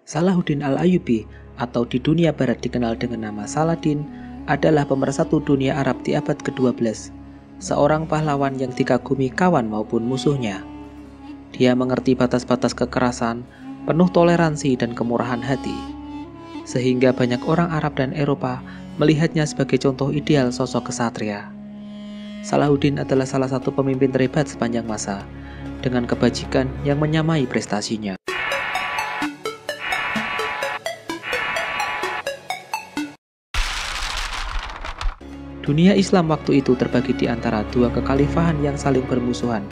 Salahuddin Al-Ayyubi atau di dunia barat dikenal dengan nama Saladin adalah pemersatu dunia Arab di abad ke-12, seorang pahlawan yang dikagumi kawan maupun musuhnya. Dia mengerti batas-batas kekerasan, penuh toleransi dan kemurahan hati, sehingga banyak orang Arab dan Eropa melihatnya sebagai contoh ideal sosok kesatria. Salahuddin adalah salah satu pemimpin terhebat sepanjang masa, dengan kebajikan yang menyamai prestasinya. Dunia Islam waktu itu terbagi di antara dua kekhalifahan yang saling bermusuhan,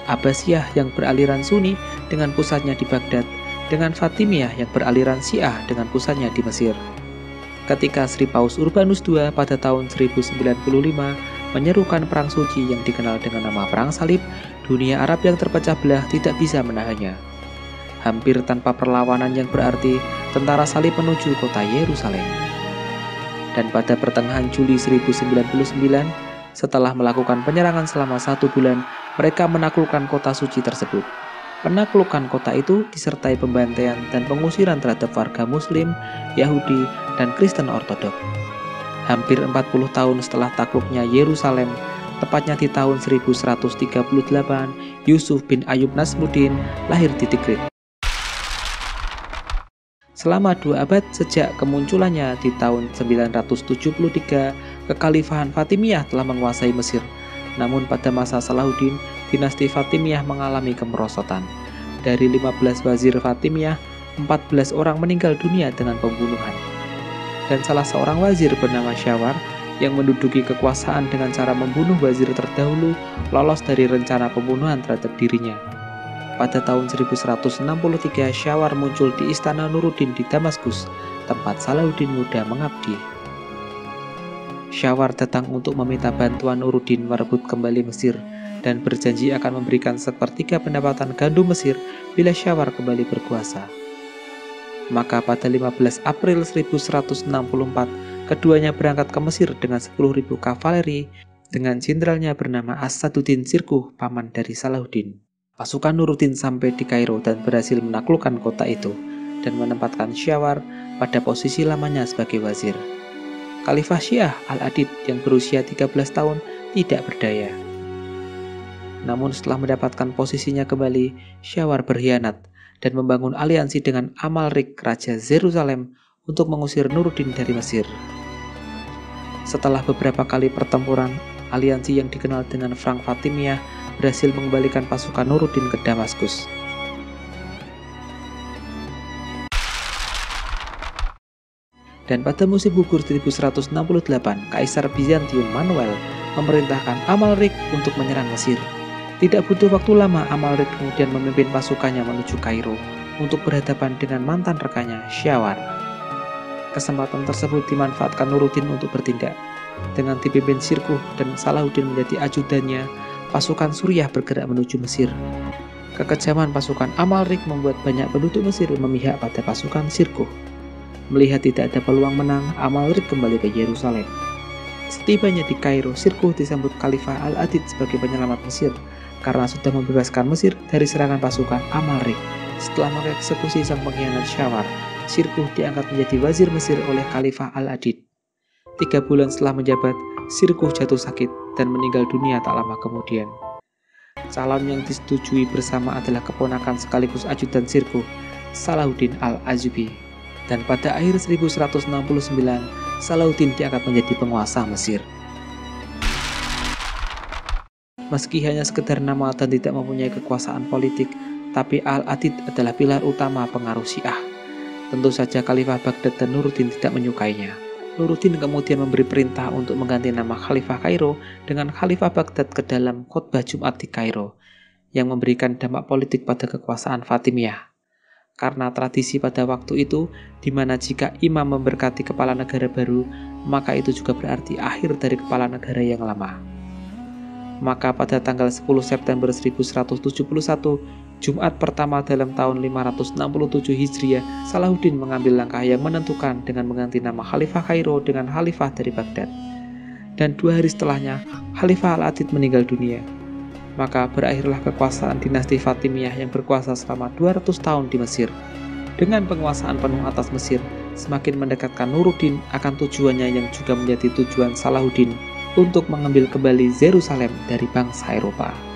Abbasiyah yang beraliran Sunni dengan pusatnya di Baghdad, dengan Fatimiyah yang beraliran Syiah dengan pusatnya di Mesir. Ketika Sri Paus Urbanus II pada tahun 1095 menyerukan perang suci yang dikenal dengan nama Perang Salib, dunia Arab yang terpecah belah tidak bisa menahannya. Hampir tanpa perlawanan yang berarti, tentara salib menuju kota Yerusalem. Dan pada pertengahan Juli 1099, setelah melakukan penyerangan selama 1 bulan, mereka menaklukkan kota suci tersebut. Penaklukan kota itu disertai pembantaian dan pengusiran terhadap warga Muslim, Yahudi, dan Kristen Ortodok. Hampir 40 tahun setelah takluknya Yerusalem, tepatnya di tahun 1138, Yusuf bin Ayub Nasmuddin lahir di Tikrit. Selama 2 abad sejak kemunculannya di tahun 973, kekhalifahan Fatimiyah telah menguasai Mesir. Namun pada masa Salahuddin, dinasti Fatimiyah mengalami kemerosotan. Dari 15 wazir Fatimiyah, 14 orang meninggal dunia dengan pembunuhan. Dan salah seorang wazir bernama Syawar yang menduduki kekuasaan dengan cara membunuh wazir terdahulu lolos dari rencana pembunuhan terhadap dirinya. Pada tahun 1163, Syawar muncul di istana Nuruddin di Damaskus, tempat Salahuddin muda mengabdi. Syawar datang untuk meminta bantuan Nuruddin merebut kembali Mesir dan berjanji akan memberikan sepertiga pendapatan gandum Mesir bila Syawar kembali berkuasa. Maka pada 15 April 1164, keduanya berangkat ke Mesir dengan 10.000 kavaleri dengan jenderalnya bernama As-Saduddin Sirkuh, paman dari Salahuddin. Pasukan Nuruddin sampai di Kairo dan berhasil menaklukkan kota itu dan menempatkan Syawar pada posisi lamanya sebagai wazir. Khalifah Syiah Al-Adid yang berusia 13 tahun tidak berdaya. Namun setelah mendapatkan posisinya kembali, Syawar berkhianat dan membangun aliansi dengan Amalrik, Raja Yerusalem, untuk mengusir Nuruddin dari Mesir. Setelah beberapa kali pertempuran, aliansi yang dikenal dengan Perang Fatimiyah berhasil mengembalikan pasukan Nuruddin ke Damaskus. Dan pada musim gugur 1168, Kaisar Bizantium Manuel memerintahkan Amalrik untuk menyerang Mesir. Tidak butuh waktu lama, Amalrik kemudian memimpin pasukannya menuju Kairo untuk berhadapan dengan mantan rekannya, Syawar. Kesempatan tersebut dimanfaatkan Nuruddin untuk bertindak. Dengan dipimpin Sirkuh dan Salahuddin menjadi ajudannya, pasukan Suriah bergerak menuju Mesir. Kekejaman pasukan Amalrik membuat banyak penduduk Mesir memihak pada pasukan Sirkuh. Melihat tidak ada peluang menang, Amalrik kembali ke Yerusalem. Setibanya di Kairo, Sirkuh disambut Khalifah Al-Adid sebagai penyelamat Mesir karena sudah membebaskan Mesir dari serangan pasukan Amalrik. Setelah mengeksekusi sang pengkhianat Syawar, Sirkuh diangkat menjadi wazir Mesir oleh Khalifah Al-Adid. 3 bulan setelah menjabat, Sirkuh jatuh sakit dan meninggal dunia tak lama kemudian. Calon yang disetujui bersama adalah keponakan sekaligus ajudan Sirkuh, Salahuddin Al-Ayyubi. Dan pada akhir 1169, Salahuddin diangkat menjadi penguasa Mesir. Meski hanya sekedar nama dan tidak mempunyai kekuasaan politik, tapi Al-Adid adalah pilar utama pengaruh Syiah. Tentu saja Khalifah Baghdad dan Nuruddin tidak menyukainya. Nuruddin kemudian memberi perintah untuk mengganti nama Khalifah Kairo dengan Khalifah Baghdad ke dalam khotbah Jumat di Kairo, yang memberikan dampak politik pada kekuasaan Fatimiyah. Karena tradisi pada waktu itu, di mana jika imam memberkati kepala negara baru, maka itu juga berarti akhir dari kepala negara yang lama. Maka pada tanggal 10 September 1171, Jumat pertama dalam tahun 567 Hijriah, Salahuddin mengambil langkah yang menentukan dengan mengganti nama Khalifah Kairo dengan Khalifah dari Baghdad. Dan 2 hari setelahnya, Khalifah Al-Adid meninggal dunia. Maka berakhirlah kekuasaan dinasti Fatimiyah yang berkuasa selama 200 tahun di Mesir. Dengan penguasaan penuh atas Mesir, semakin mendekatkan Nuruddin akan tujuannya yang juga menjadi tujuan Salahuddin untuk mengambil kembali Yerusalem dari bangsa Eropa.